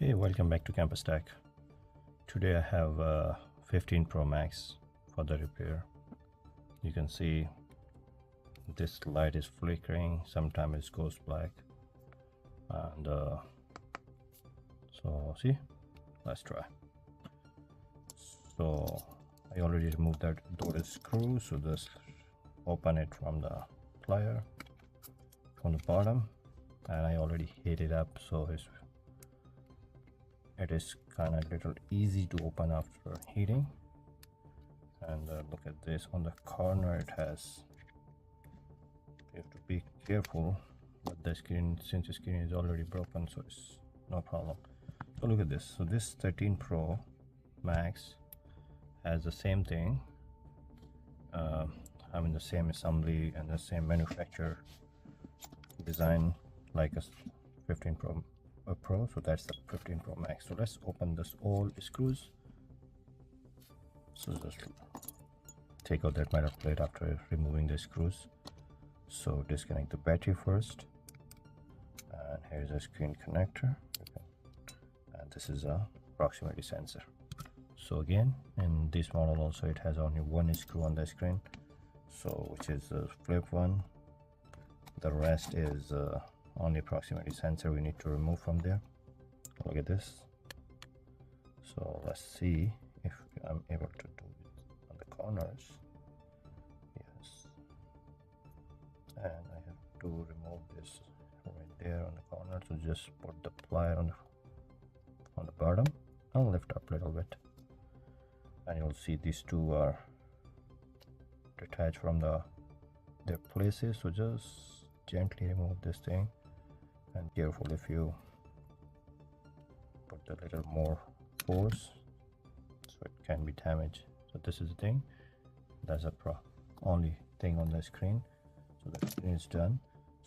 Hey, welcome back to Campus Tech. Today I have 15 Pro Max for the repair. You can see this light is flickering, sometimes it goes black, and so see, let's try. So I already removed that door screw, so just open it from the plier from the bottom, and I already heat it up, so it is kind of little easy to open after heating. And look at this, on the corner it has, you have to be careful, but the screen, since the screen is already broken, so it's no problem. So look at this, so this 13 Pro Max has the same thing, having the same assembly and the same manufacturer design like a 15 Pro, so that's the 15 Pro Max. So let's open this all screws. So just take out that metal plate after removing the screws. So disconnect the battery first, and here's a screen connector, and this is a proximity sensor. So again, in this model also it has only one screw on the screen, so which is the flip one. The rest is only proximity sensor we need to remove from there. Look at this. So let's see if I'm able to do it on the corners. Yes, and I have to remove this right there on the corner. So just put the plier on the bottom and lift up a little bit, and you'll see these two are detached from their places. So just gently remove this thing, and careful if you put a little more force, so it can be damaged. So this is the thing, that's the only thing on the screen. So the screen is done.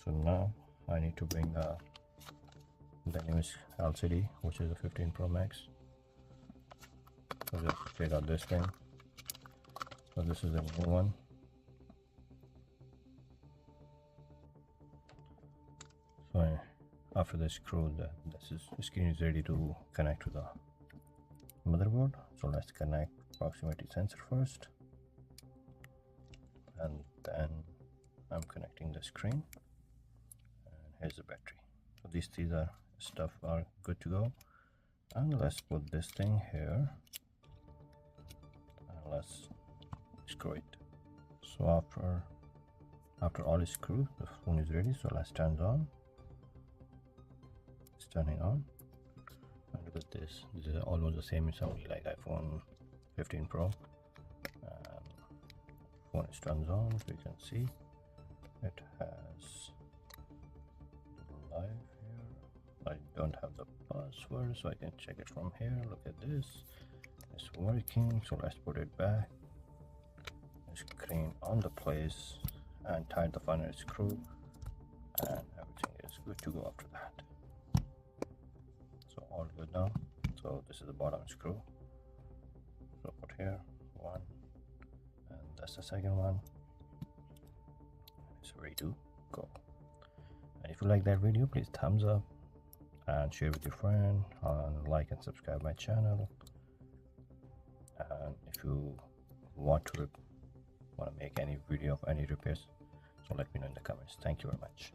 So now I need to bring the newest LCD, which is the 15 Pro Max. So just take out this thing. So this is a new one. So after the screw, the screen is ready to connect to the motherboard. So let's connect proximity sensor first, and then I'm connecting the screen, and here's the battery. So these stuff are good to go, and let's put this thing here, and let's screw it. So after all is screwed, the phone is ready. So let's turn it on. Turning on, and look at this. This is almost the same assembly like iPhone 15 Pro. Phone is turned on, so you can see it has live here. I don't have the password, so I can check it from here. Look at this, it's working. So let's put it back, the screen on the place, and tighten the final screw, and everything is good to go after that. All good now. So this is the bottom screw, so put here one, and that's the second one. It's ready to go. And if you like that video, please thumbs up and share with your friend, and like and subscribe my channel. And if you want to make any video of any repairs, so let me know in the comments. Thank you very much.